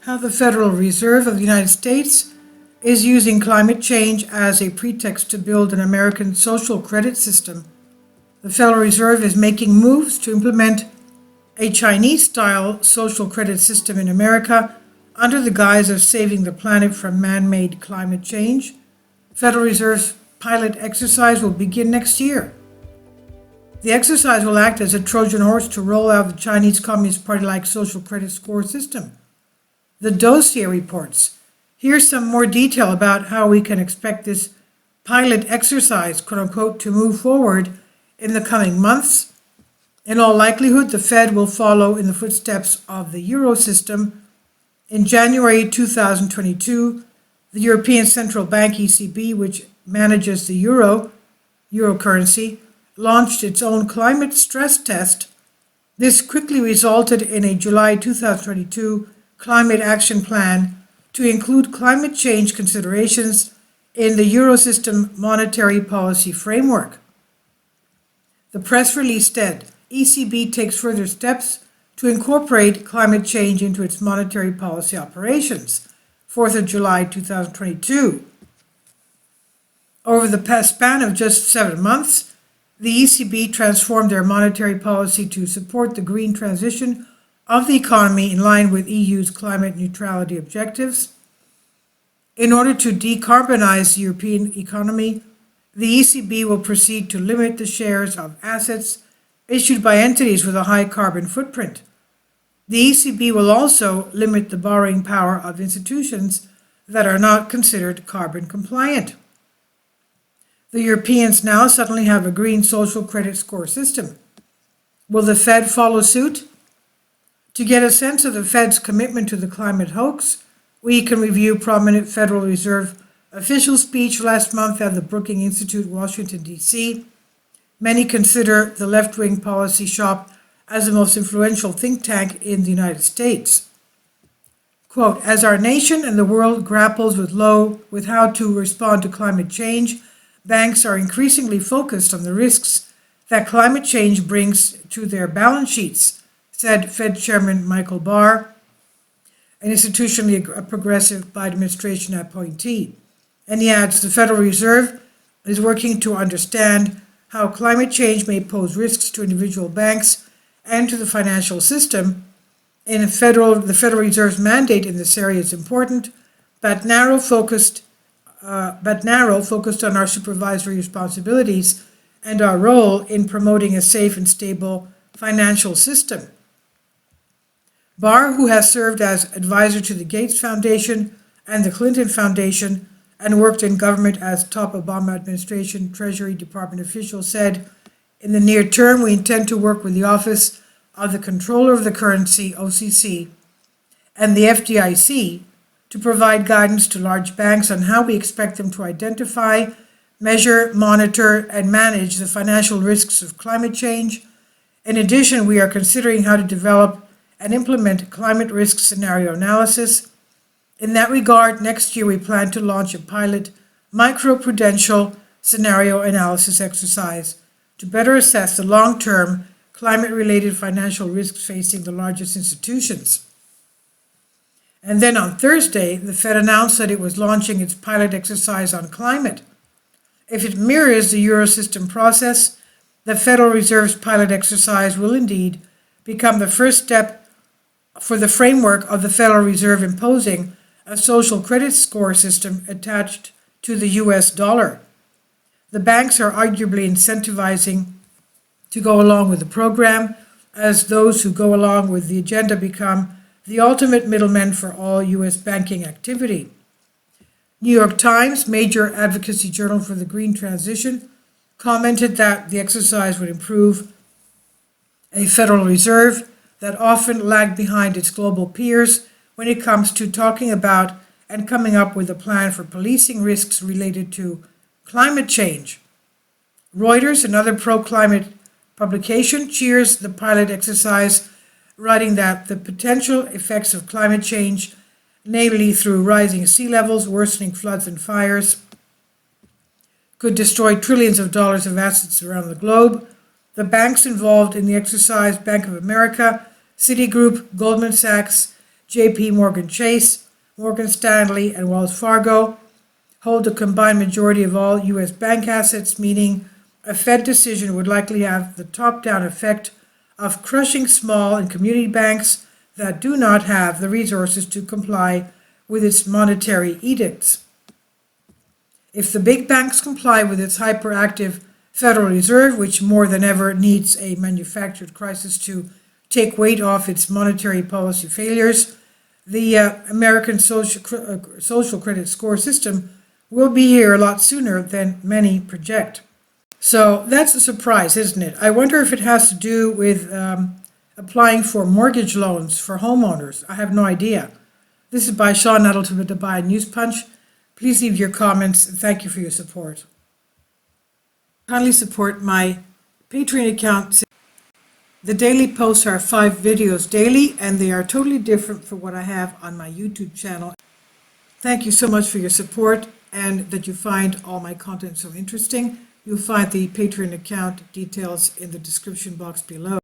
how the Federal Reserve of the United States is using climate change as a pretext to build an American social credit system. The Federal Reserve is making moves to implement a Chinese-style social credit system in America under the guise of saving the planet from man-made climate change. Federal Reserve's pilot exercise will begin next year. The exercise will act as a Trojan horse to roll out the Chinese Communist Party-like social credit score system. The dossier reports. Here's some more detail about how we can expect this pilot exercise, quote-unquote, to move forward in the coming months. In all likelihood, the Fed will follow in the footsteps of the Euro system. In January 2022, the European Central Bank, ECB, which manages the euro currency, launched its own climate stress test. This quickly resulted in a July 2022 climate action plan to include climate change considerations in the Eurosystem monetary policy framework. The press release said ECB takes further steps to incorporate climate change into its monetary policy operations. 4th of July 2022. Over the past span of just 7 months, the ECB transformed their monetary policy to support the green transition of the economy in line with EU's climate neutrality objectives. In order to decarbonize the European economy, the ECB will proceed to limit the shares of assets issued by entities with a high carbon footprint. The ECB will also limit the borrowing power of institutions that are not considered carbon compliant. The Europeans now suddenly have a green social credit score system. Will the Fed follow suit? To get a sense of the Fed's commitment to the climate hoax, we can review prominent Federal Reserve official speech last month at the Brookings Institute, Washington, D.C. Many consider the left-wing policy shop as the most influential think tank in the United States. Quote, as our nation and the world grapples with how to respond to climate change, banks are increasingly focused on the risks that climate change brings to their balance sheets, said Fed Chairman Michael Barr, an institutionally progressive Biden administration appointee. And he adds, the Federal Reserve is working to understand how climate change may pose risks to individual banks and to the financial system. The Federal Reserve's mandate in this area is important, but narrow focused on our supervisory responsibilities and our role in promoting a safe and stable financial system. Barr, who has served as advisor to the Gates Foundation and the Clinton Foundation and worked in government as top Obama administration Treasury Department official, said, in the near term, we intend to work with the Office of the Comptroller of the Currency, OCC, and the FDIC to provide guidance to large banks on how we expect them to identify, measure, monitor, and manage the financial risks of climate change. In addition, we are considering how to develop and implement climate risk scenario analysis. In that regard, next year we plan to launch a pilot microprudential scenario analysis exercise to better assess the long-term climate-related financial risks facing the largest institutions. And then on Thursday, the Fed announced that it was launching its pilot exercise on climate. If it mirrors the Eurosystem process, the Federal Reserve's pilot exercise will indeed become the first step for the framework of the Federal Reserve imposing a social credit score system attached to the US dollar. The banks are arguably incentivizing to go along with the program, as those who go along with the agenda become the ultimate middlemen for all US banking activity. New York Times, major advocacy journal for the green transition, commented that the exercise would improve a Federal Reserve that often lagged behind its global peers when it comes to talking about and coming up with a plan for policing risks related to climate change. Reuters, another pro-climate publication, cheers the pilot exercise, writing that the potential effects of climate change, namely through rising sea levels, worsening floods and fires, could destroy trillions of dollars of assets around the globe. The banks involved in the exercise, Bank of America, Citigroup, Goldman Sachs, JP Morgan Chase, Morgan Stanley, and Wells Fargo hold a combined majority of all U.S. bank assets, meaning a Fed decision would likely have the top-down effect of crushing small and community banks that do not have the resources to comply with its monetary edicts. If the big banks comply with its hyperactive Federal Reserve, which more than ever needs a manufactured crisis to take weight off its monetary policy failures, the American social credit score system will be here a lot sooner than many project. So that's a surprise, isn't it? I wonder if it has to do with applying for mortgage loans for homeowners. I have no idea. This is by Sean Nettleton with the Dubai News Punch. Please leave your comments and thank you for your support. Kindly support my Patreon account. The daily posts are 5 videos daily, and they are totally different from what I have on my YouTube channel. Thank you so much for your support and that you find all my content so interesting. You'll find the Patreon account details in the description box below.